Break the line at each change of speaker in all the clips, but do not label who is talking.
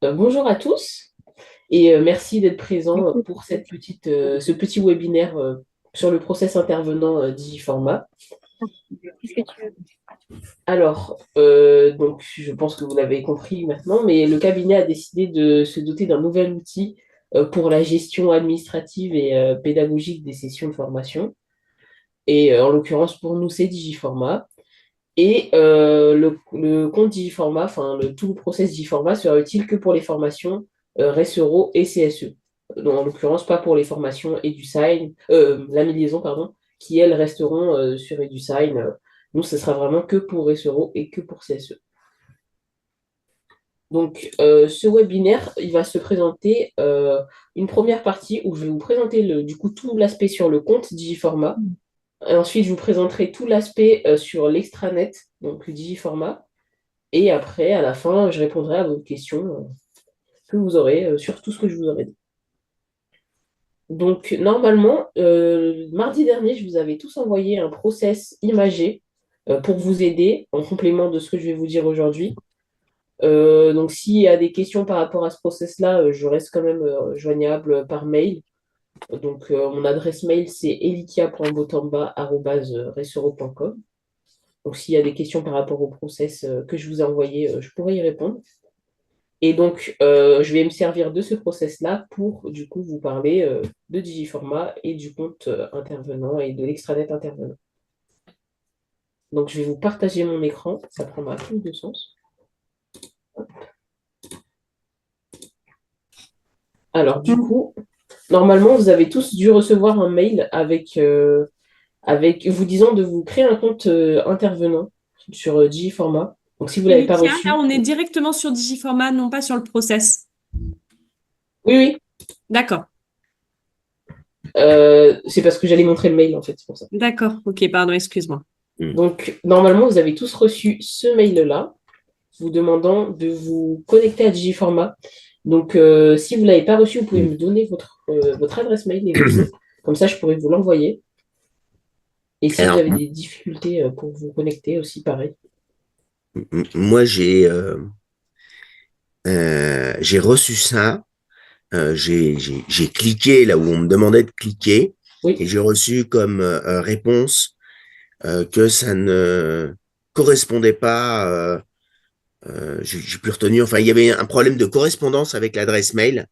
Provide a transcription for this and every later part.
Bonjour à tous et merci d'être présents pour ce petit webinaire sur le process intervenant Digiformat. Alors, donc, je pense que vous l'avez compris maintenant, mais le cabinet a décidé de se doter d'un nouvel outil pour la gestion administrative et pédagogique des sessions de formation. Et en l'occurrence, pour nous, c'est Digiformat. Et le compte Digiformat, tout le process Digiformat sera utile que pour les formations Resseuro et CSE. Donc, en l'occurrence, pas pour les formations EduSign, la liaison, pardon, qui elles resteront sur EduSign. Nous, ce sera vraiment que pour Resseuro et que pour CSE. Donc, ce webinaire, il va se présenter une première partie où je vais vous présenter du coup tout l'aspect sur le compte Digiformat. Et ensuite, je vous présenterai tout l'aspect sur l'extranet, donc le Digiformat. Et après, à la fin, je répondrai à vos questions que vous aurez sur tout ce que je vous aurai dit. Donc, normalement, mardi dernier, je vous avais tous envoyé un process imagé pour vous aider en complément de ce que je vais vous dire aujourd'hui. Donc, s'il y a des questions par rapport à ce process-là, je reste quand même joignable par mail. Donc, mon adresse mail, c'est elikia.botamba@resoro.com. Donc, s'il y a des questions par rapport au process que je vous ai envoyé, je pourrais y répondre. Et donc, je vais me servir de ce process-là pour, du coup, vous parler de Digiformat et du compte intervenant et de l'extranet intervenant. Donc, je vais vous partager mon écran. Ça prendra plus de sens. Alors, du coup, normalement, vous avez tous dû recevoir un mail avec vous disant de vous créer un compte intervenant sur Digiformat. Donc, si vous ne l'avez pas
Elikia, là,
reçu,
on est directement sur Digiformat, non pas sur le process.
oui, oui,
D'accord,
c'est parce que j'allais montrer le mail, en fait, c'est pour ça.
d'accord. Ok, pardon, excuse-moi.
Donc, normalement, vous avez tous reçu ce mail-là, vous demandant de vous connecter à Digiformat. Donc, si vous ne l'avez pas reçu, vous pouvez me donner votre adresse mail et votre nom. Comme ça, je pourrais vous l'envoyer. Et si vous
Alors,
avez des difficultés pour vous connecter aussi, pareil.
moi, j'ai reçu ça. J'ai cliqué là où on me demandait de cliquer et
Oui,
j'ai reçu comme réponse que ça ne correspondait pas. J'ai plus retenu. Enfin, il y avait un problème de correspondance avec l'adresse mail.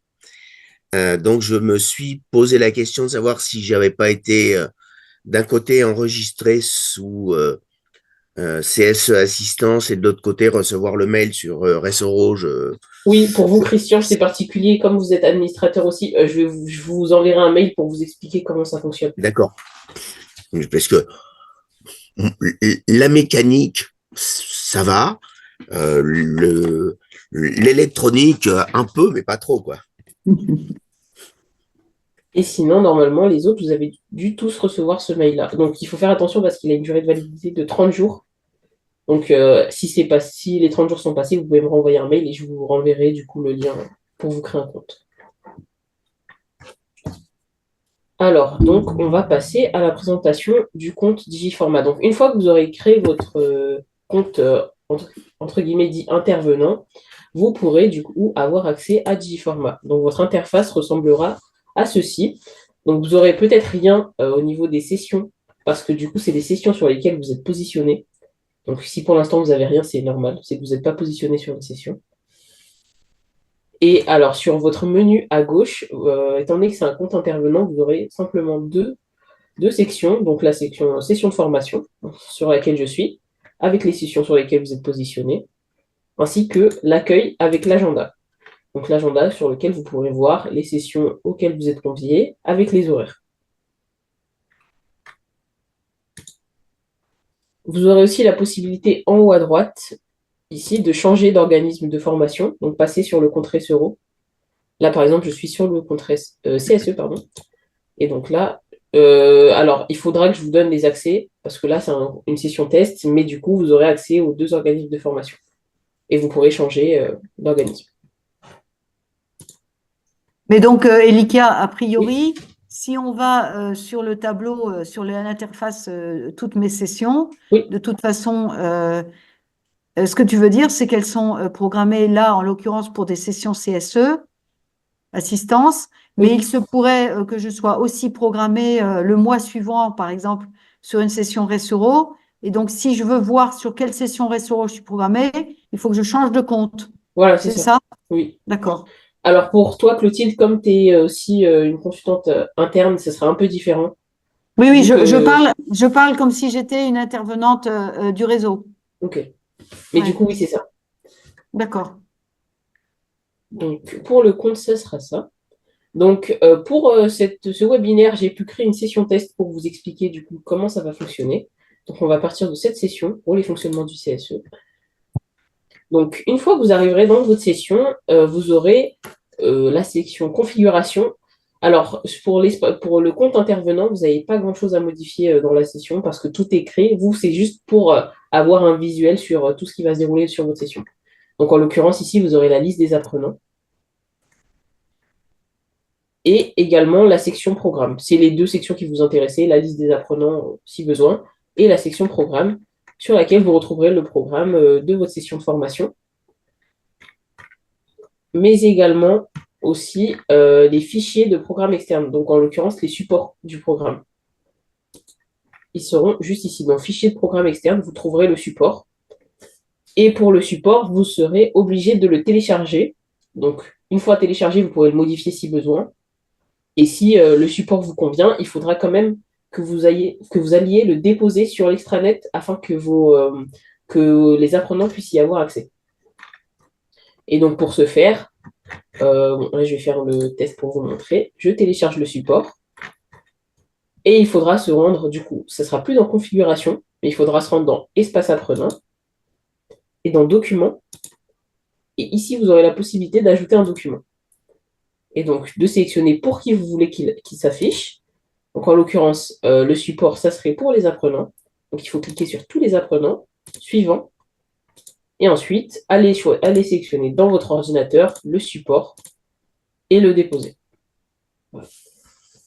Donc, je me suis posé la question de savoir si j'avais pas été d'un côté enregistré sous CSE Assistance et de l'autre côté recevoir le mail sur Ressoro.
oui, pour vous, Christian, c'est particulier. Comme vous êtes administrateur aussi, je vous enverrai un mail pour vous expliquer comment ça fonctionne.
D'accord. Parce que la mécanique, ça va. L'électronique, un peu, mais pas trop, quoi.
Et sinon, normalement, les autres, vous avez dû tous recevoir ce mail-là. Donc, il faut faire attention parce qu'il a une durée de validité de 30 jours. Donc, si les 30 jours sont passés, vous pouvez me renvoyer un mail et je vous renverrai du coup le lien pour vous créer un compte. Alors, donc, on va passer à la présentation du compte Digiformat. Donc, une fois que vous aurez créé votre compte, entre guillemets, dit intervenant, vous pourrez du coup avoir accès à Digiformat. Donc, votre interface ressemblera à ceci. Donc, vous aurez peut-être rien au niveau des sessions, parce que du coup, c'est des sessions sur lesquelles vous êtes positionné. Donc, si pour l'instant, vous n'avez rien, c'est normal. C'est que vous n'êtes pas positionné sur une session. Et alors, sur votre menu à gauche, étant donné que c'est un compte intervenant, vous aurez simplement deux sections. Donc, la section session de formation, sur laquelle je suis, avec les sessions sur lesquelles vous êtes positionné, ainsi que l'accueil avec l'agenda. Donc, l'agenda sur lequel vous pourrez voir les sessions auxquelles vous êtes conviés, avec les horaires. Vous aurez aussi la possibilité en haut à droite, ici, de changer d'organisme de formation, donc passer sur le compte Resseuro. Là, par exemple, je suis sur le compte CSE, pardon. Et donc là, alors, il faudra que je vous donne les accès, parce que là, c'est une session test, mais du coup, vous aurez accès aux deux organismes de formation. Et vous pourrez changer d'organisme.
Mais donc, Elikia, a
Oui,
priori, si on va sur le tableau, sur l'interface, toutes mes sessions,
oui,
de toute façon, ce que tu veux dire, c'est qu'elles sont programmées là, en l'occurrence, pour des sessions CSE, assistance, mais
Oui.
il se pourrait que je sois aussi programmée le mois suivant, par exemple, sur une session Ressuro. Et donc, si je veux voir sur quelle session Ressuro je suis programmée, il faut que je change de compte.
Voilà, c'est
C'est
ça.
ça?
Oui.
D'accord.
Alors pour toi, Clotilde, comme tu es aussi une consultante interne, ce sera un peu différent,
Oui, oui,
vu que...
je parle comme si j'étais une intervenante du réseau.
Ok. Mais du
Ouais,
coup, oui, c'est ça.
d'accord.
Donc pour le compte, ce sera ça. Donc pour ce webinaire, j'ai pu créer une session test pour vous expliquer du coup comment ça va fonctionner. Donc on va partir de cette session pour les fonctionnements du CSE. Donc une fois que vous arriverez dans votre session, vous aurez la section configuration. Alors, pour le compte intervenant, vous n'avez pas grand-chose à modifier dans la session parce que tout est créé. Vous, c'est juste pour avoir un visuel sur tout ce qui va se dérouler sur votre session. Donc, en l'occurrence, ici, vous aurez la liste des apprenants et également la section programme. C'est les deux sections qui vous intéressent, la liste des apprenants si besoin et la section programme sur laquelle vous retrouverez le programme de votre session de formation, mais également aussi les fichiers de programme externe, donc en l'occurrence les supports du programme. Ils seront juste ici. Dans fichier de programme externe, vous trouverez le support. Et pour le support, vous serez obligé de le télécharger. Donc, une fois téléchargé, vous pourrez le modifier si besoin. Et si le support vous convient, il faudra quand même que vous alliez le déposer sur l'extranet afin que les apprenants puissent y avoir accès. Et donc, pour ce faire, là, je vais faire le test pour vous montrer. Je télécharge le support. Et il faudra se rendre, du coup, ça sera plus dans configuration, mais il faudra se rendre dans espace apprenant et dans documents. Et ici, vous aurez la possibilité d'ajouter un document. Et donc, de sélectionner pour qui vous voulez qu'il s'affiche. Donc, en l'occurrence, le support, ça serait pour les apprenants. Donc, il faut cliquer sur tous les apprenants, suivant. Et ensuite, allez sélectionner dans votre ordinateur le support et le déposer. Voilà.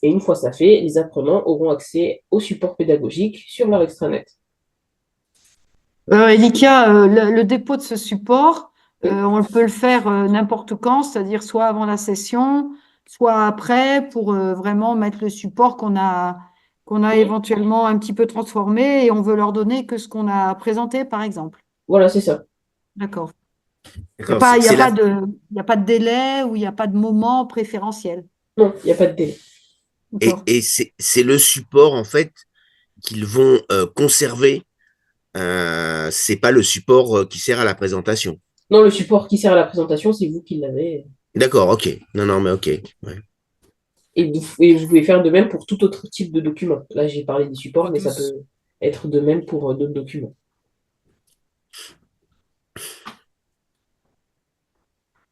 Et une fois ça fait, les apprenants auront accès au support pédagogique sur leur extranet.
Elikia, le dépôt de ce support,
Oui.
on peut le faire n'importe quand, c'est-à-dire soit avant la session, soit après, pour vraiment mettre le support qu'on a
Oui.
éventuellement un petit peu transformé et on veut leur donner que ce qu'on a présenté, par exemple.
Voilà, c'est ça.
D'accord. Il n'y a
D'accord,
pas, il y a
c'est la...
pas de, il y a pas de délai ou il n'y a pas de moment préférentiel.
Non, il n'y a pas de délai.
D'accord.
et c'est le support, en fait, qu'ils vont conserver. C'est pas le support qui sert à la présentation.
Non, le support qui sert à la présentation, c'est vous qui l'avez.
D'accord, ok. Non, non, mais ok. Ouais.
Et vous pouvez faire de même pour tout autre type de document. Là, j'ai parlé des supports, mais ça peut être de même pour d'autres documents.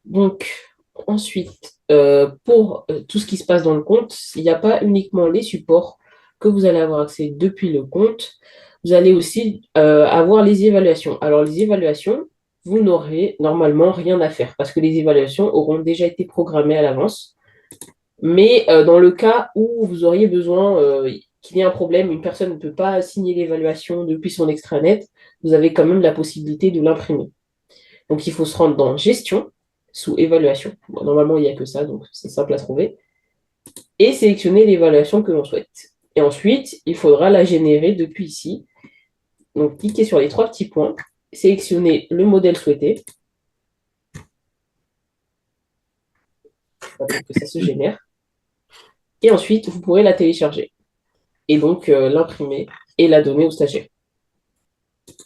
Donc, ensuite, pour tout ce qui se passe dans le compte, il n'y a pas uniquement les supports que vous allez avoir accès depuis le compte. Vous allez aussi avoir les évaluations. Alors, les évaluations, vous n'aurez normalement rien à faire parce que les évaluations auront déjà été programmées à l'avance. Mais dans le cas où vous auriez besoin qu'il y ait un problème, une personne ne peut pas signer l'évaluation depuis son extranet, vous avez quand même la possibilité de l'imprimer. Donc, il faut se rendre dans Gestion, sous Évaluation. Bon, normalement, il n'y a que ça, donc c'est simple à trouver. Et sélectionner l'évaluation que l'on souhaite. Et ensuite, il faudra la générer depuis ici. Donc, cliquez sur les trois petits points, sélectionnez le modèle souhaité. Attends que ça se génère. Et ensuite, vous pourrez la télécharger. Et donc, l'imprimer et la donner aux stagiaires.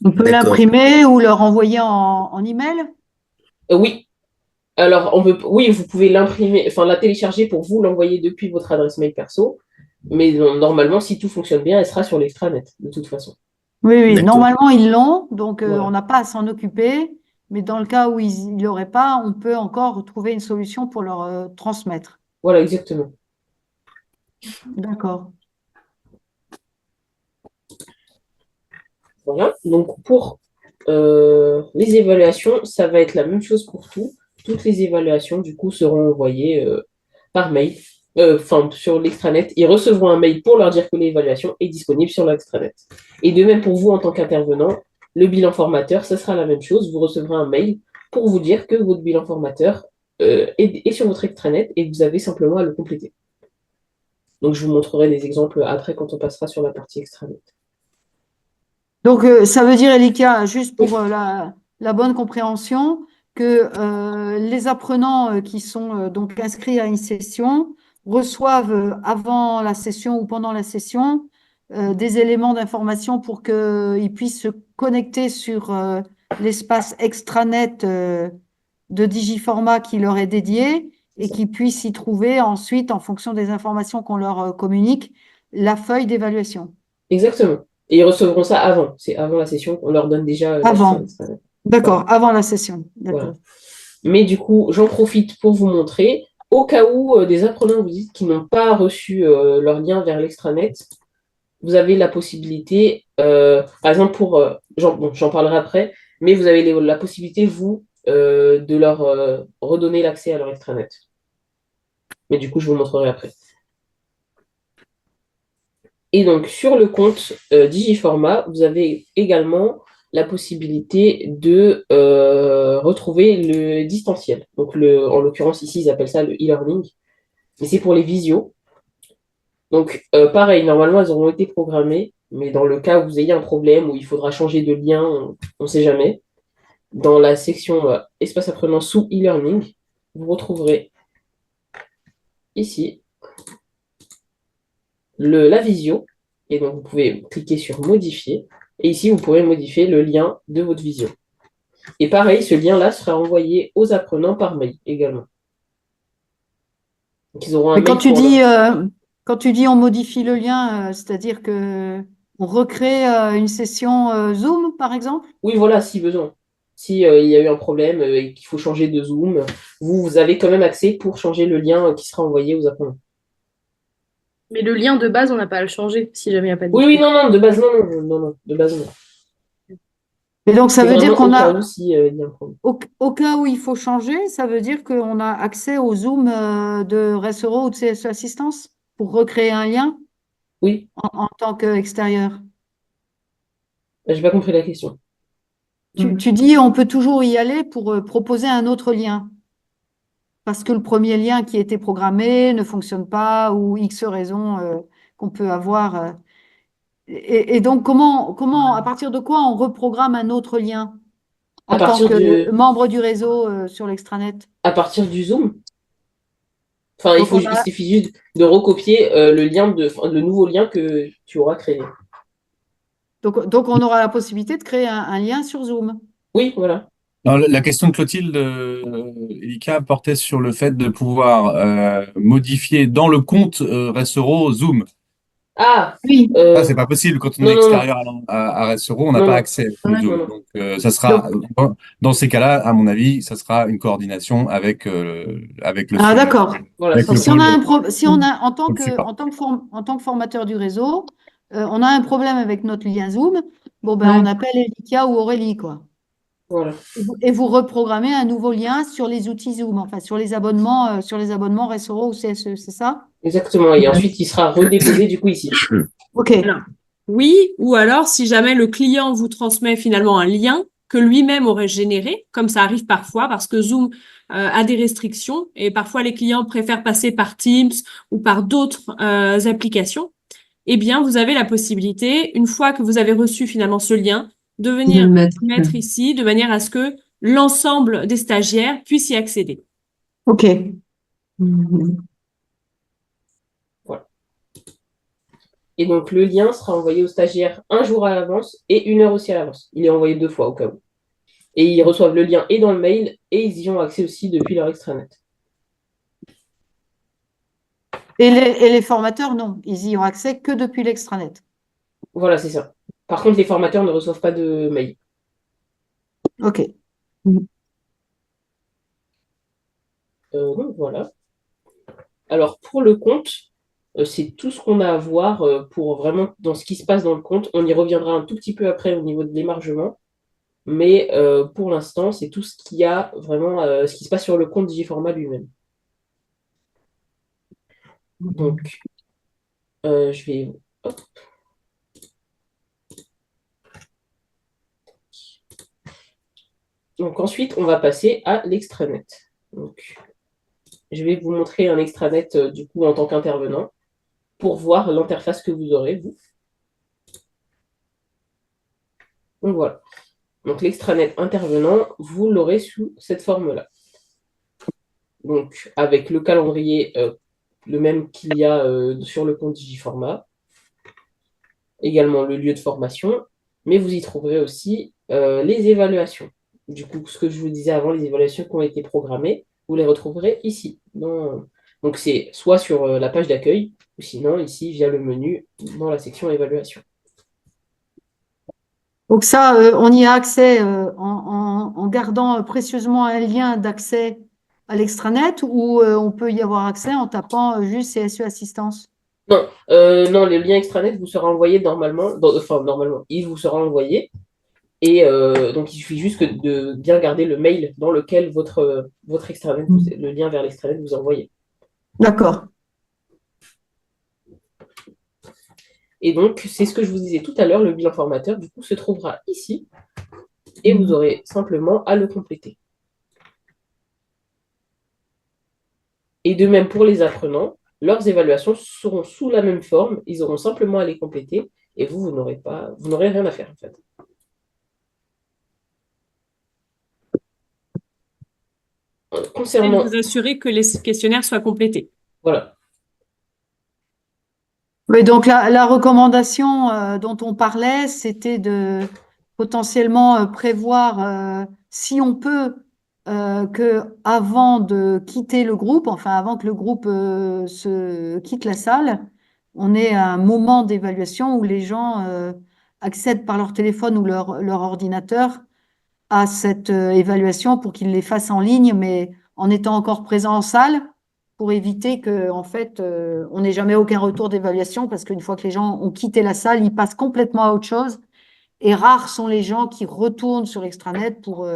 On peut
D'accord.
l'imprimer ou leur envoyer en email?
Oui. Alors, oui, vous pouvez l'imprimer, enfin la télécharger pour vous l'envoyer depuis votre adresse mail perso. Mais normalement, si tout fonctionne bien, elle sera sur l'extranet, de toute façon.
Oui, oui.
D'accord.
Normalement, ils l'ont, donc on
Voilà.
n'a pas à s'en occuper. Mais dans le cas où ils ne l'auraient pas, on peut encore trouver une solution pour leur transmettre.
Voilà, exactement.
D'accord.
Voilà. Donc, pour les évaluations, ça va être la même chose pour tout. Toutes les évaluations, du coup, seront envoyées par mail, enfin, sur l'extranet. Ils recevront un mail pour leur dire que l'évaluation est disponible sur l'extranet. Et de même pour vous, en tant qu'intervenant, le bilan formateur, ça sera la même chose. Vous recevrez un mail pour vous dire que votre bilan formateur est sur votre extranet et vous avez simplement à le compléter. Donc, je vous montrerai des exemples après quand on passera sur la partie extranet.
Donc, ça veut dire, Elika, juste pour la bonne compréhension, que les apprenants qui sont donc inscrits à une session reçoivent avant la session ou pendant la session des éléments d'information pour qu'ils puissent se connecter sur l'espace extranet de Digiformat qui leur est dédié et qu'ils puissent y trouver ensuite, en fonction des informations qu'on leur communique, la feuille d'évaluation.
Exactement. Et ils recevront ça avant. C'est avant la session qu'on leur donne déjà l'accès à
Avant.
l'extranet.
D'accord, avant la session.
Voilà.
D'accord.
Mais du coup, j'en profite pour vous montrer, au cas où des apprenants vous disent qu'ils n'ont pas reçu leur lien vers l'extranet, vous avez la possibilité, par exemple j'en parlerai après, mais vous avez la possibilité, vous, de leur redonner l'accès à leur extranet. Mais du coup, je vous montrerai après. Et donc, sur le compte Digiformat, vous avez également la possibilité de retrouver le distanciel. Donc, en l'occurrence, ici, ils appellent ça le e-learning. Mais c'est pour les visios. Donc, pareil, normalement, elles auront été programmées. Mais dans le cas où vous ayez un problème, où il faudra changer de lien, on ne sait jamais. Dans la section espace apprenant sous e-learning, vous retrouverez ici la visio. Et donc, vous pouvez cliquer sur modifier. Et ici, vous pourrez modifier le lien de votre visio. Et pareil, ce lien-là sera envoyé aux apprenants par mail également. Donc, ils auront un
Mais
mail pour
quand tu dis on modifie le lien, c'est-à-dire que on recrée une session Zoom, par exemple?
Oui, voilà, si besoin. Si il y a eu un problème et qu'il faut changer de Zoom, vous avez quand même accès pour changer le lien qui sera envoyé aux apprenants.
Mais le lien de base, on n'a pas à le changer si jamais il n'y a pas de
Oui, oui,
diffo.
non, non, de base, non, non, non, non, de base, non.
Et donc, ça
C'est
veut dire
vraiment
qu'on
au cas où
a,
si, il y a un problème.
au cas où il faut changer, ça veut dire qu'on a accès au Zoom de Ressero ou de CSE Assistance pour recréer un lien
Oui,
en tant qu'extérieur.
j'ai pas compris la question.
Tu dis on peut toujours y aller pour proposer un autre lien parce que le premier lien qui était programmé ne fonctionne pas ou X raisons qu'on peut avoir. Et donc, à partir de quoi on reprogramme un autre lien
À
en tant
partir
que
du,
membre du réseau sur l'extranet?
à partir du Zoom, enfin,
Donc,
il suffit juste de recopier le nouveau lien que tu auras créé.
donc, on aura la possibilité de créer un lien sur Zoom.
Oui, voilà.
Non, la question de Clotilde, Elika, portait sur le fait de pouvoir modifier dans le compte Ressero Zoom.
Ah,
Oui.
Ça, c'est pas possible. Quand on est
non, non, non,
extérieur à Ressero, on n'a
non,
pas
non,
accès au
Ouais.
non,
Zoom.
non.
Donc, ça
Donc,
sera, dans ces cas-là, à mon avis, ça sera une coordination avec le
ah,
sujet,
d'accord.
Voilà,
avec
c'est
Donc,
le
ça.
si on a
pôle,
si on a,
pôle support.
en tant que formateur du réseau, on a un problème avec notre lien Zoom, bon, ben, on
Ouais.
appelle Elika ou Aurélie, quoi.
Voilà.
Et vous reprogrammez un nouveau lien sur les outils Zoom, enfin, sur les abonnements Ressoro ou CSE, c'est ça?
Exactement. Et ensuite, il sera redéposé du coup ici.
OK.
Alors, oui, ou alors si jamais le client vous transmet finalement un lien que lui-même aurait généré, comme ça arrive parfois parce que Zoom a des restrictions et parfois les clients préfèrent passer par Teams ou par d'autres applications, eh bien vous avez la possibilité, une fois que vous avez reçu finalement ce lien, de
De le
venir
mettre.
mettre ici de manière à ce que l'ensemble des stagiaires puissent y accéder.
OK.
Mhm.
Voilà. Et donc, le lien sera envoyé aux stagiaires un jour à l'avance et une heure aussi à l'avance. Il est envoyé 2 fois au cas où. Et ils reçoivent le lien et dans le mail et ils y ont accès aussi depuis leur extranet.
Et les formateurs, non, ils y ont accès que depuis l'extranet.
Voilà, c'est ça. Par contre, les formateurs ne reçoivent pas de mail.
OK.
Donc, voilà. Alors, pour le compte, c'est tout ce qu'on a à voir pour vraiment dans ce qui se passe dans le compte. On y reviendra un tout petit peu après au niveau de l'émargement. Mais pour l'instant, c'est tout ce qu'il y a vraiment, ce qui se passe sur le compte Digiformat lui-même. Donc, je vais. Hop. Donc ensuite, on va passer à l'extranet. Donc, je vais vous montrer un extranet du coup en tant qu'intervenant pour voir l'interface que vous aurez, vous. Donc voilà. Donc l'extranet intervenant, vous l'aurez sous cette forme-là. Donc avec le calendrier, le même qu'il y a sur le compte Digiformat, également le lieu de formation, mais vous y trouverez aussi les évaluations. Du coup, ce que je vous disais avant, les évaluations qui ont été programmées, vous les retrouverez ici. Donc c'est soit sur la page d'accueil, ou sinon ici via le menu dans la section évaluation.
Donc ça, on y a accès en gardant précieusement un lien d'accès à l'extranet ou on peut y avoir accès en tapant juste CSU Assistance.
Non, le lien extranet vous sera envoyé normalement, enfin normalement, il vous sera envoyé. Et donc, il suffit juste de bien garder le mail dans lequel votre extranet, le lien vers l'extranet vous envoyez.
D'accord.
Et donc, c'est ce que je vous disais tout à l'heure, le bilan formateur, du coup, se trouvera ici et vous aurez simplement à le compléter. Et de même pour les apprenants, leurs évaluations seront sous la même forme, ils auront simplement à les compléter et vous n'aurez rien à faire en fait.
Et
Concernant,
vous assurer que les questionnaires soient complétés.
voilà,
Oui, donc la recommandation dont on parlait, c'était de potentiellement prévoir, si on peut, que avant de quitter le groupe, enfin avant que le groupe se quitte la salle, on ait un moment d'évaluation où les gens accèdent par leur téléphone ou leur ordinateur à cette évaluation pour qu'ils les fassent en ligne, mais en étant encore présents en salle, pour éviter que, en fait, on n'ait jamais aucun retour d'évaluation, parce qu'une fois que les gens ont quitté la salle, ils passent complètement à autre chose. Et rares sont les gens qui retournent sur l'extranet pour.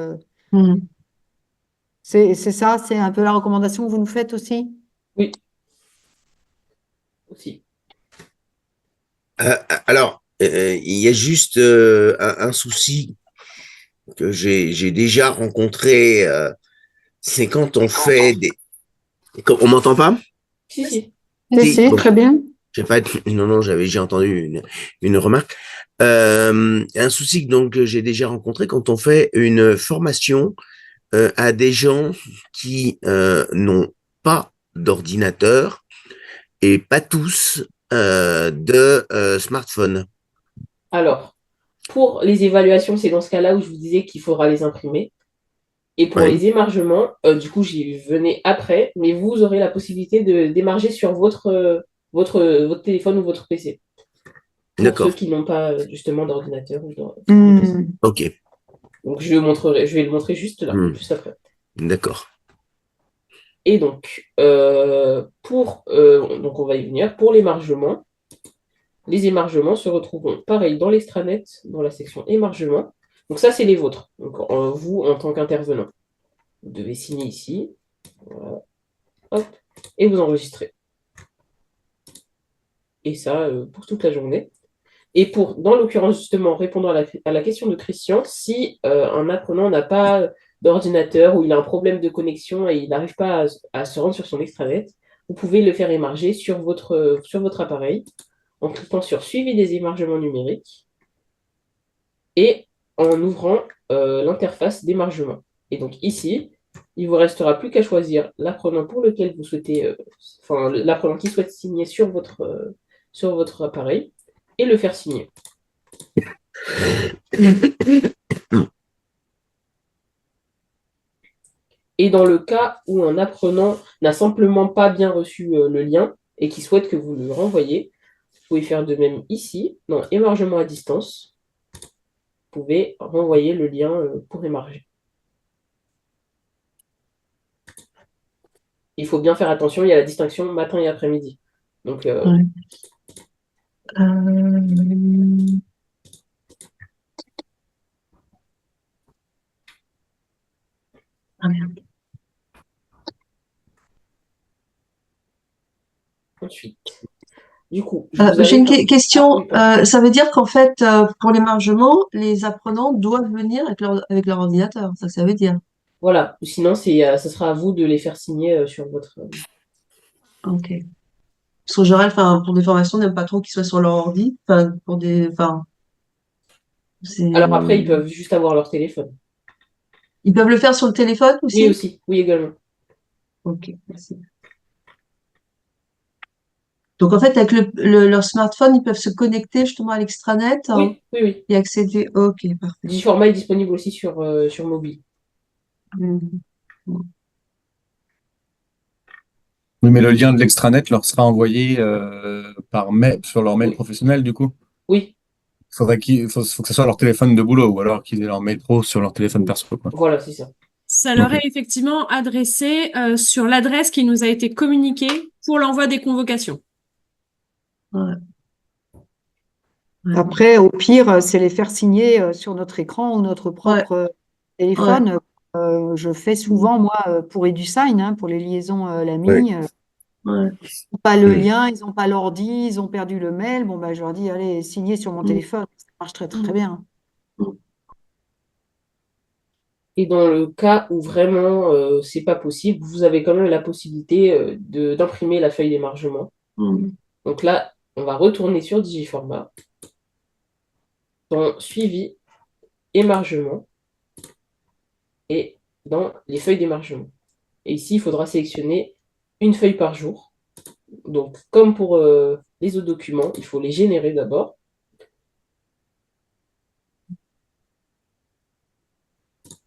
C'est ça, c'est un peu la recommandation que vous nous faites aussi?
oui, aussi.
Alors, il y a juste un souci que j'ai déjà rencontré, c'est quand on fait des... On m'entend pas?
Si, si.
Si,
Si,
si,
bon,
très bien.
j'ai pas... Non, j'ai entendu une remarque. Un souci donc que j'ai déjà rencontré quand on fait une formation à des gens qui n'ont pas d'ordinateur et pas tous de smartphone.
Alors, pour les évaluations, c'est dans ce cas-là où je vous disais qu'il faudra les imprimer. Et pour
Oui,
les émargements, du coup, j'y venais après, mais vous aurez la possibilité de d'émarger sur votre téléphone ou votre PC, pour ceux
d'accord.
qui n'ont pas justement d'ordinateur ou de PC.
Hmm.
Ok.
Donc, je vais le montrer juste là,
Hmm,
juste après.
d'accord.
Et donc, donc on va y venir. Pour l'émargement, les émargements se retrouveront pareil dans l'extranet, dans la section émargement. Donc ça, c'est les vôtres. Donc, vous, en tant qu'intervenant, vous devez signer ici. Voilà. Hop, et vous enregistrez. Et ça pour toute la journée. Et dans l'occurrence, justement, répondant à la question de Christian, si un apprenant n'a pas d'ordinateur ou il a un problème de connexion et il n'arrive pas à se rendre sur son extranet, vous pouvez le faire émarger sur votre appareil en cliquant sur Suivi des émargements numériques et en ouvrant l'interface d'émargement. Et donc ici, il ne vous restera plus qu'à choisir l'apprenant pour lequel vous souhaitez, enfin l'apprenant qui souhaite signer sur votre appareil et le faire signer. Et dans le cas où un apprenant n'a simplement pas bien reçu le lien et qui souhaite que vous le renvoyiez, vous pouvez faire de même ici, dans émargement à distance, vous pouvez renvoyer le lien pour émarger. Il faut bien faire attention, il y a la distinction matin et après-midi. Donc,
Ouais. Euh, ah, merde.
ensuite. Du coup, je vous
J'ai
avais...
une
Ah
question.
oui, pardon.
Ça veut dire qu'en fait, pour l'émargement, les apprenants doivent venir avec leur ordinateur. Ça veut dire.
Voilà. Sinon, ce sera à vous de les faire signer sur votre...
Ok. Parce qu'en général, enfin, pour des formations, on n'aime pas trop qu'ils soient sur leur ordi. Enfin, enfin,
Alors après, ils
c'est.
peuvent juste avoir leur téléphone.
Ils peuvent le faire sur le téléphone
Oui,
aussi?
aussi. Oui, également.
Ok, merci. Donc en fait, avec leur smartphone, ils peuvent se connecter justement à l'extranet, hein,
Oui, oui, oui.
et accéder. Ok, parfait.
Digiformat est disponible aussi sur mobile.
Mhm.
Oui, mais le lien de l'extranet leur sera envoyé par mail, sur leur mail
Oui,
professionnel, du coup.
oui,
Faut que ce soit leur téléphone de boulot ou alors qu'ils aient leur mail pro sur leur téléphone perso, quoi.
voilà, c'est ça.
Ça leur
Ok.
est effectivement adressé sur l'adresse qui nous a été communiquée pour l'envoi des convocations.
Ouais, ouais,
Après, au pire, c'est les faire signer sur notre écran ou notre
ouais,
propre
ouais.
téléphone. Je fais souvent, moi, pour EduSign, hein, pour les liaisons
Ouais.
LAMI.
Ouais.
Ils n'ont pas le
Mm.
lien, ils n'ont pas l'ordi, ils ont perdu le mail. Bon, bah, je leur dis, allez, signez sur mon
Mm,
téléphone. Ça marche très, très
mm,
bien.
mm.
Et dans le cas où vraiment c'est pas possible, vous avez quand même la possibilité d'imprimer la feuille d'émargement.
Mm.
Donc là, on va retourner sur Digiformat, dans Suivi, émargement et dans les feuilles d'émargement. Et ici, il faudra sélectionner une feuille par jour. Donc, comme pour les autres documents, il faut les générer d'abord.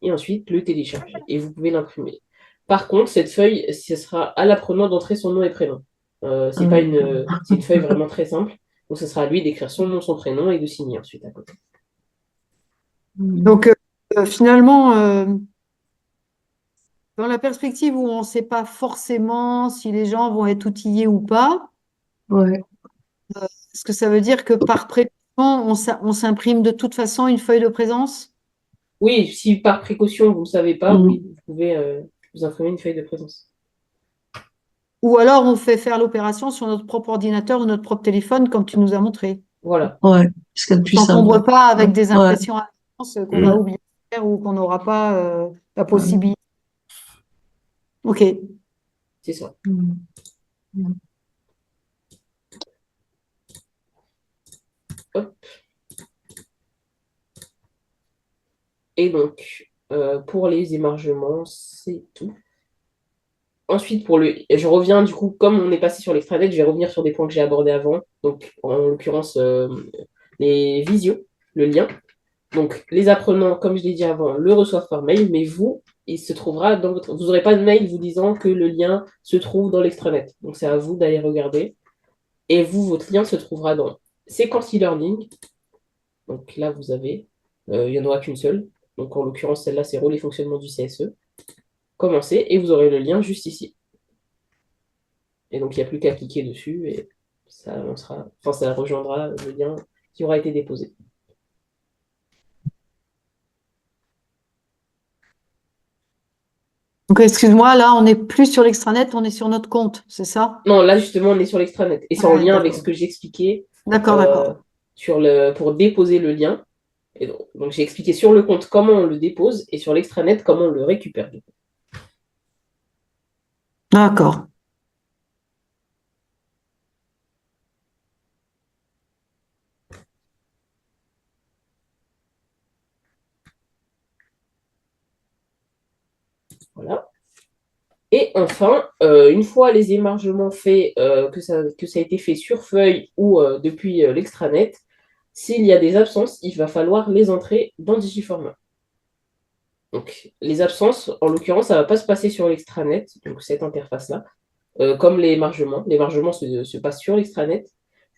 Et ensuite le télécharger. Et vous pouvez l'imprimer. Par contre, cette feuille, ce sera à l'apprenant d'entrer son nom et prénom.
Ah
C'est une feuille vraiment très simple. Donc, ce sera à lui d'écrire son nom, son prénom et de signer ensuite à côté.
Donc, finalement, dans la perspective où on ne sait pas forcément si les gens vont être outillés ou pas,
ouais.
est-ce que ça veut dire que par précaution, on s'imprime de toute façon une feuille de présence?
Oui, si par précaution, vous ne savez pas,
Mm.
oui, vous pouvez vous imprimer une feuille de présence.
Ou alors on fait faire l'opération sur notre propre ordinateur ou notre propre téléphone, comme tu nous as montré.
Voilà,
Ouais, ce qu'il y a de
On ne
plus simple.
s'encombre pas avec des
Ouais.
impressions à distance qu'on va
Mm.
oublier de faire ou qu'on n'aura pas la
Ouais.
possibilité. Ok.
c'est ça.
Mm. Mm.
Hop. Et donc, pour les émargements, c'est tout. Ensuite, je reviens du coup, comme on est passé sur l'extranet, je vais revenir sur des points que j'ai abordés avant. Donc, en l'occurrence, les visios, le lien. Donc, les apprenants, comme je l'ai dit avant, le reçoivent par mail, mais vous, il se trouvera dans votre. Vous n'aurez pas de mail vous disant que le lien se trouve dans l'extranet. Donc, c'est à vous d'aller regarder. Et vous, votre lien se trouvera dans séquence e-learning. Donc là, vous avez, il n'y en aura qu'une seule. Donc, en l'occurrence, celle-là, c'est rôle et fonctionnement du CSE. Commencez et vous aurez le lien juste ici. Et donc, il n'y a plus qu'à cliquer dessus et ça rejoindra le lien qui aura été déposé.
Donc, excuse-moi, là, on n'est plus sur l'extranet, on est sur notre compte, c'est ça?
Non, là, justement, on est sur l'extranet. Et c'est en
Ouais,
lien avec
d'accord.
ce que j'expliquais
D'accord, d'accord.
pour déposer le lien. Et donc, j'ai expliqué sur le compte comment on le dépose et sur l'extranet comment on le récupère.
D'accord.
Voilà. Et enfin, une fois les émargements faits, que ça a été fait sur feuille ou depuis l'extranet, s'il y a des absences, il va falloir les entrer dans Digiformat. Donc, les absences, en l'occurrence, ça ne va pas se passer sur l'extranet, donc cette interface-là, comme les émargements. Les émargements se passent sur l'extranet,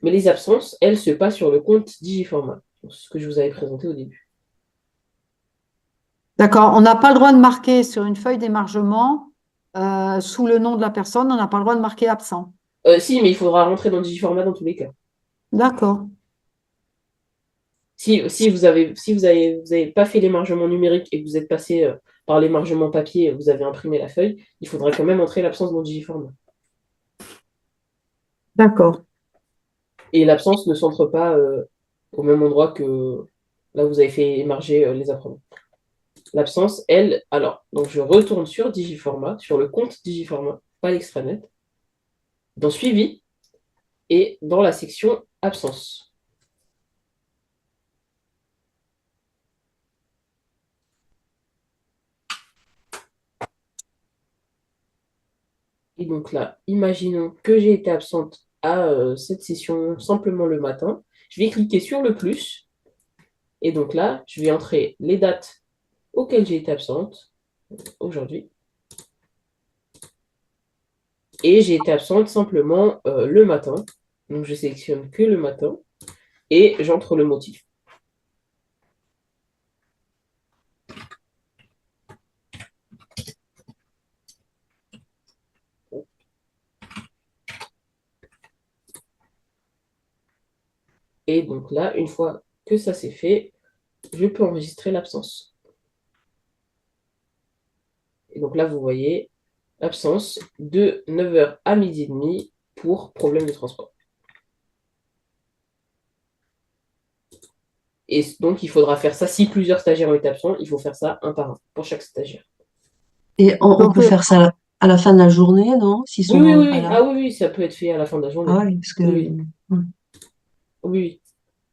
mais les absences, elles, se passent sur le compte Digiformat, ce que je vous avais présenté au début.
D'accord. On n'a pas le droit de marquer sur une feuille d'émargement sous le nom de la personne, on n'a pas le droit de marquer absent.
Si, mais il faudra rentrer dans Digiformat dans tous les cas.
D'accord.
Si vous avez pas fait l'émargement numérique et que vous êtes passé par l'émargement papier, vous avez imprimé la feuille, il faudra quand même entrer l'absence dans Digiformat.
D'accord.
Et l'absence ne centre pas au même endroit que là où vous avez fait émarger les apprenants. L'absence, elle, alors, donc je retourne sur Digiformat, sur le compte Digiformat, pas l'extranet, dans Suivi et dans la section Absence. Et donc là, imaginons que j'ai été absente à cette session simplement le matin. Je vais cliquer sur le plus. Et donc là, je vais entrer les dates auxquelles j'ai été absente aujourd'hui. Et j'ai été absente simplement le matin. Donc je sélectionne que le matin. Et j'entre le motif. Et donc là, une fois que ça c'est fait, je peux enregistrer l'absence. Et donc là, vous voyez, absence de 9h à 12h30 pour problème de transport. Et donc, il faudra faire ça. Si plusieurs stagiaires ont été absents, il faut faire ça un par un pour chaque stagiaire.
Et on
Donc,
peut faire ça à la fin de la journée, non? S'ils
Oui, oui,
sont
oui,
pas
oui.
là.
Ah oui, oui, ça peut être fait à la fin de la journée.
Ah oui, parce que.
Oui,
Ouais.
oui,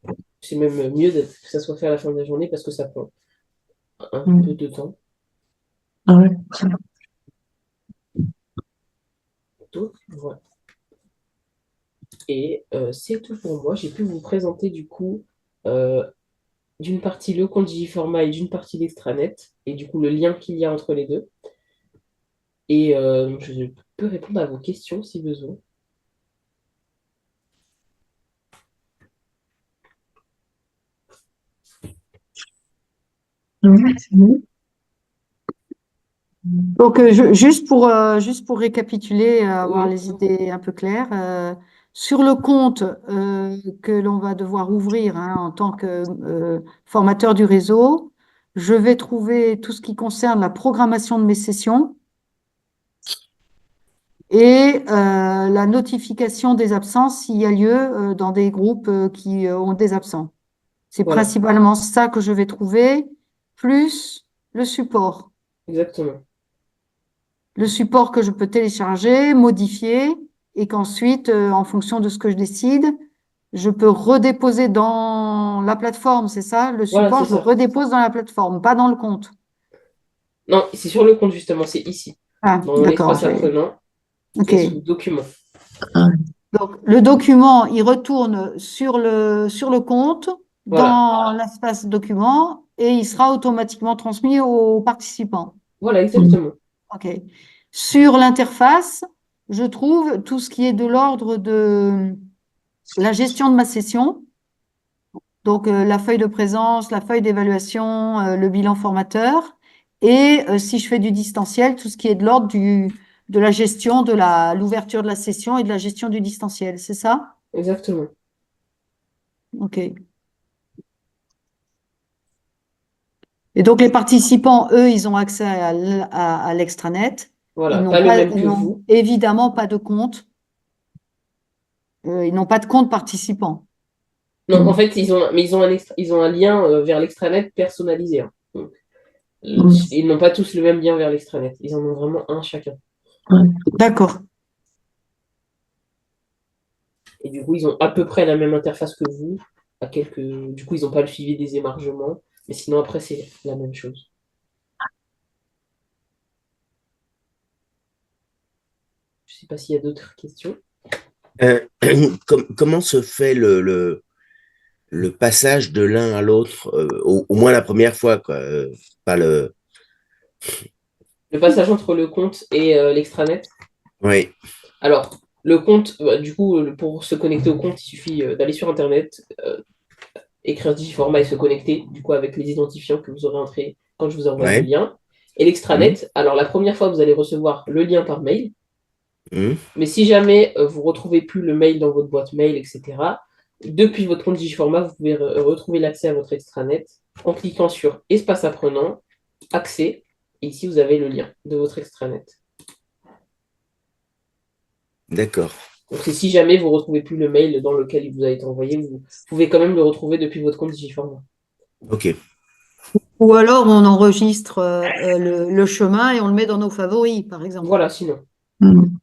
oui. C'est même mieux que ça soit fait à la fin de la journée parce que ça prend un peu
Mm.
de temps.
Ah ouais.
Donc, voilà. Et c'est tout pour moi. J'ai pu vous présenter du coup euh, d'une partie le compte Digiformat et d'une partie l'extranet et du coup le lien qu'il y a entre les deux. Et je peux répondre à vos questions si besoin.
Ouais, c'est bon.
donc juste pour récapituler, avoir
Oui,
les idées un peu claires, sur le compte que l'on va devoir ouvrir hein, en tant que formateur du réseau, je vais trouver tout ce qui concerne la programmation de mes sessions et la notification des absences s'il y a lieu dans des groupes qui ont des absents. C'est
voilà,
principalement ça que je vais trouver, plus le support.
exactement.
Le support que je peux télécharger, modifier, et qu'ensuite, en fonction de ce que je décide, je peux redéposer dans la plateforme, c'est ça? Le
Voilà,
support,
c'est
je le
ça.
redépose dans la plateforme, pas dans le compte.
Non, c'est sur le compte justement, c'est ici.
Ah,
Dans
d'accord,
l'espace apprenant
ok.
et sous document.
Donc, le document, il retourne sur le compte,
Voilà,
dans l'espace document, et il sera automatiquement transmis aux participants.
voilà, exactement.
OK. Sur l'interface, je trouve tout ce qui est de l'ordre de la gestion de ma session. Donc, la feuille de présence, la feuille d'évaluation, le bilan formateur. Et si je fais du distanciel, tout ce qui est de l'ordre de la gestion de l'ouverture de la session et de la gestion du distanciel. C'est ça?
Exactement.
OK. Et donc, les participants, eux, ils ont accès à l'extranet.
Voilà, pas le même
Ils
que
n'ont
vous.
évidemment pas de compte. Ils n'ont pas de compte participant.
Non, en fait, ils ont un lien vers l'extranet personnalisé, hein. Donc, ils n'ont pas tous le même lien vers l'extranet. Ils en ont vraiment un chacun.
D'accord.
Et du coup, ils ont à peu près la même interface que vous. Du coup, ils n'ont pas le suivi des émargements. Mais sinon, après, c'est la même chose. Je ne sais pas s'il y a d'autres questions.
Euh, comment se fait le passage de l'un à l'autre, au moins la première fois, quoi, pas le.
Le passage entre le compte et l'extranet.
Oui.
Alors, le compte, du coup, pour se connecter au compte, il suffit d'aller sur Internet, écrire Digiformat et se connecter, du coup, avec les identifiants que vous aurez entrés quand je vous envoie le
Ouais.
lien. Et l'extranet, alors la première fois, vous allez recevoir le lien par mail.
Mhm.
Mais si jamais vous ne retrouvez plus le mail dans votre boîte mail, etc., depuis votre compte Digiformat, vous pouvez retrouver l'accès à votre extranet en cliquant sur Espace apprenant, Accès, et ici vous avez le lien de votre extranet.
D'accord.
Donc, c'est si jamais vous ne retrouvez plus le mail dans lequel il vous a été envoyé, vous pouvez quand même le retrouver depuis votre compte Digiformat.
Ok.
Ou alors on enregistre le chemin et on le met dans nos favoris, par exemple.
Voilà, sinon.
Mhm.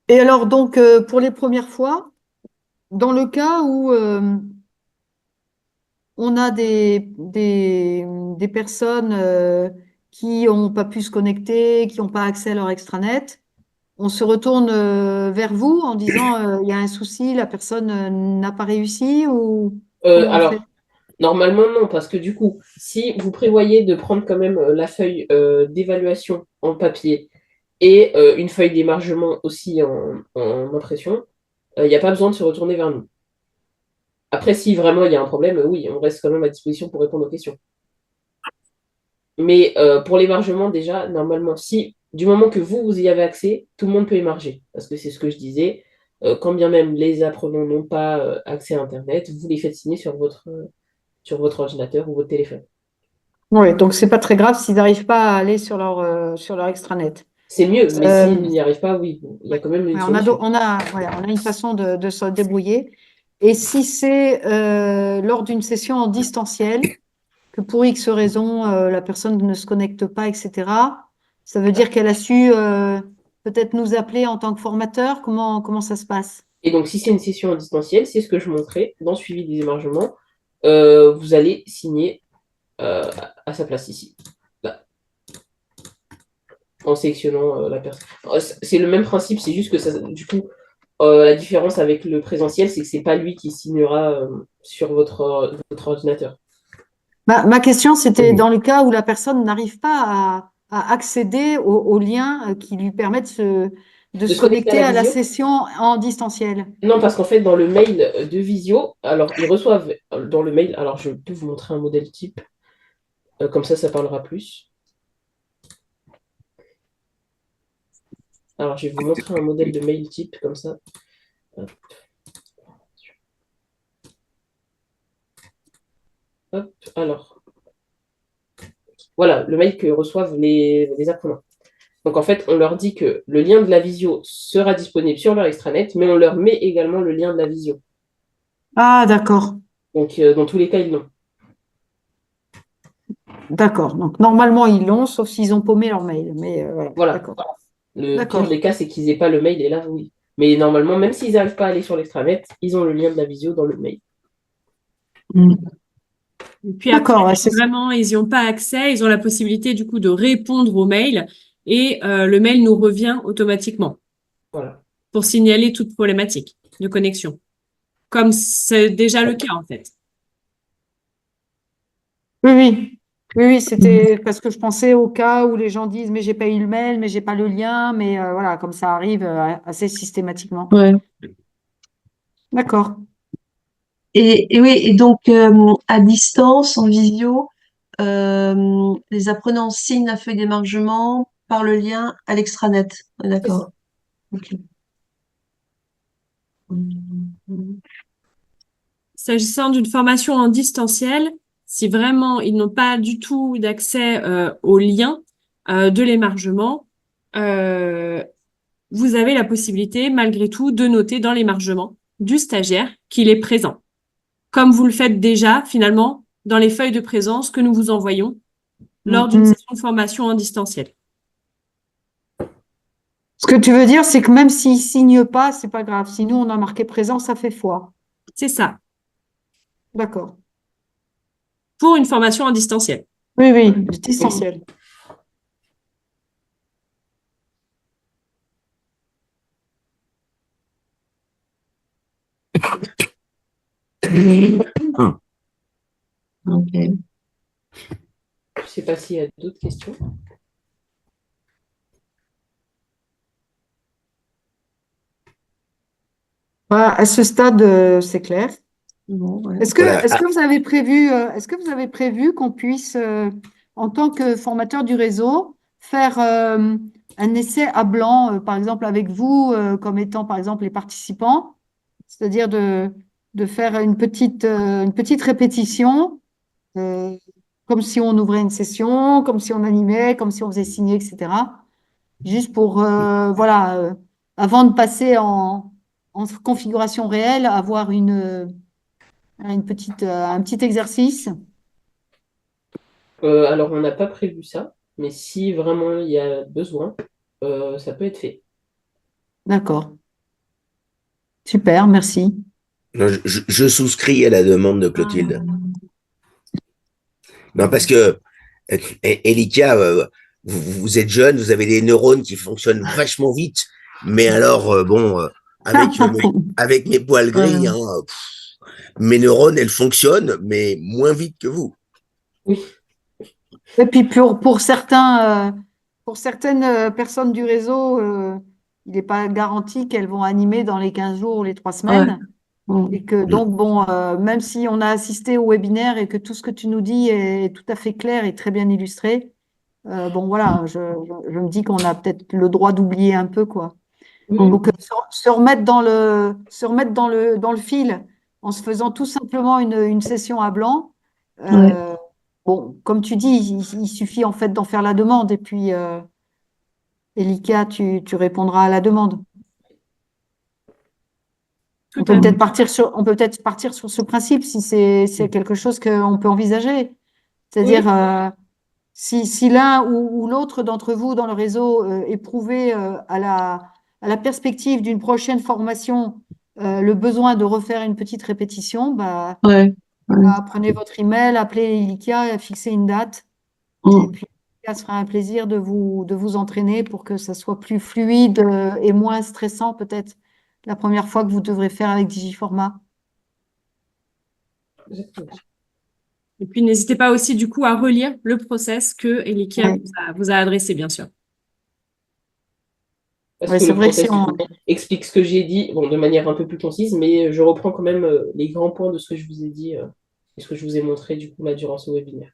Et alors donc pour les premières fois, dans le cas où on a des personnes qui n'ont pas pu se connecter, qui n'ont pas accès à leur extranet, on se retourne vers vous en disant il y a un souci, la personne n'a pas réussi ou comment on fait?
Alors, normalement, non, parce que du coup, si vous prévoyez de prendre quand même la feuille d'évaluation en papier et une feuille d'émargement aussi en impression, il n'y a pas besoin de se retourner vers nous. Après, si vraiment il y a un problème, oui, on reste quand même à disposition pour répondre aux questions. Mais pour l'émargement, déjà, normalement, si du moment que vous y avez accès, tout le monde peut émarger. Parce que c'est ce que je disais, quand bien même les apprenants n'ont pas accès à Internet, vous les faites signer sur votre ordinateur ou votre téléphone.
Oui, donc c'est pas très grave s'ils n'arrivent pas à aller sur leur extranet.
C'est mieux, mais s'ils
Euh,
n'y arrivent pas, oui, il y a
ouais,
quand même une
ouais,
solution.
on a une façon de se débrouiller. Et si c'est lors d'une session en distanciel, que pour X raison, la personne ne se connecte pas, etc., ça veut dire qu'elle a su peut-être nous appeler en tant que formateur. Comment ça se passe?
Et donc, si c'est une session en distanciel, c'est ce que je montrais dans le suivi des émargements, vous allez signer à sa place ici, là, en sélectionnant la personne. C'est le même principe, c'est juste que ça, du coup, la différence avec le présentiel, c'est que c'est pas lui qui signera sur votre ordinateur.
Ma question, c'était
Oui.
dans le cas où la personne n'arrive pas à accéder au lien qui lui permet de
De
se
se connecter à
connecter
la
à la
visio?
session en distanciel.
Non, parce qu'en fait, dans le mail de visio, alors ils reçoivent dans le mail, alors je peux vous montrer un modèle type, comme ça parlera plus. Alors, je vais vous montrer un modèle de mail type, comme ça. Hop, hop, alors, voilà, le mail que reçoivent les apprenants. Donc, en fait, on leur dit que le lien de la visio sera disponible sur leur extranet, mais on leur met également le lien de la visio.
Ah, d'accord.
Donc, dans tous les cas, ils l'ont.
D'accord. Donc, normalement, ils l'ont, sauf s'ils ont paumé leur mail. Mais voilà.
Voilà.
D'accord.
Le pire
D'accord.
des cas, c'est qu'ils n'aient pas le mail, et là, oui. Mais normalement, même s'ils n'arrivent pas à aller sur l'extranet, ils ont le lien de la visio dans le mail.
Mhm.
Et puis après,
D'accord. Ouais,
si vraiment ils n'y ont pas accès, ils ont la possibilité du coup de répondre au mail et le mail nous revient automatiquement
Voilà.
pour signaler toute problématique de connexion, comme c'est déjà le cas en fait.
oui, oui. Oui, oui, c'était parce que je pensais au cas où les gens disent, mais j'ai pas eu le mail, mais j'ai pas le lien, mais voilà, comme ça arrive assez systématiquement.
Ouais.
D'accord.
Et oui, et donc à distance, en visio, les apprenants signent la feuille d'émargement par le lien à l'extranet. Ouais,
C'est ça.
d'accord. Ok. Mhm.
S'agissant d'une formation en distanciel, si vraiment ils n'ont pas du tout d'accès au lien de l'émargement, euh, vous avez la possibilité, malgré tout, de noter dans l'émargement du stagiaire qu'il est présent, comme vous le faites déjà, finalement, dans les feuilles de présence que nous vous envoyons lors d'une
Mhm.
session de formation en distanciel.
Ce que tu veux dire, c'est que même s'ils ne signent pas, c'est pas grave. Si nous, on a marqué présent, ça fait foi.
C'est ça,
D'accord.
pour une formation en distanciel.
Oui, oui, c'est essentiel.
Ok.
Je ne sais pas s'il y a d'autres questions.
Voilà, à ce stade, c'est clair.
Bon, ouais.
Voilà.
Est-ce que vous avez prévu, qu'on puisse, en tant que formateur du réseau, faire un essai à blanc, par exemple avec vous, comme étant par exemple les participants, c'est-à-dire de faire une petite répétition. euh, comme si on ouvrait une session, comme si on animait, comme si on faisait signer, etc. Juste pour, voilà, avant de passer en configuration réelle, avoir un petit exercice.
Alors, on n'a pas prévu ça, mais si vraiment il y a besoin, ça peut être fait.
D'accord. Super, merci.
Non, je souscris à la demande de Clotilde. Non, parce que, Elika, vous êtes jeune, vous avez des neurones qui fonctionnent vachement vite, mais alors, bon, avec mes poils gris, hein, mes neurones, elles fonctionnent, mais moins vite que vous.
Oui,
Et puis pour certaines personnes du réseau, il n'est pas garanti qu'elles vont animer dans les 15 jours ou les 3
Ouais.
semaines.
Mm.
Et que donc, bon, même si on a assisté au webinaire et que tout ce que tu nous dis est tout à fait clair et très bien illustré, bon, voilà, je me dis qu'on a peut-être le droit d'oublier un peu, quoi.
oui,
Mm.
Donc, se remettre dans le fil en se faisant tout simplement une session à blanc.
Ouais.
Bon, comme tu dis, il suffit en fait d'en faire la demande et puis, Elika, tu répondras à la demande.
Tout à fait.
On peut peut-être partir sur ce principe si c'est quelque chose qu'on peut envisager. C'est-à-dire,
oui,
si l'un ou l'autre d'entre vous dans le réseau éprouvait à la perspective d'une prochaine formation le besoin de refaire une petite répétition, bah,
Ouais. Ouais.
prenez votre email, appelez Ilikia, fixez une date. Et
Mm.
puis, ça sera un plaisir de vous entraîner pour que ça soit plus fluide et moins stressant peut-être la première fois que vous devrez faire avec Digiformat.
exactement.
Et puis, n'hésitez pas aussi, du coup, à relire le process que Elikia
Ouais.
vous a adressé, bien sûr.
Parce
Ouais,
que
c'est
le
vrai que
process explique ce que j'ai dit, bon, de manière un peu plus concise, mais je reprends quand même les grands points de ce que je vous ai dit et ce que je vous ai montré du coup là durant ce webinaire.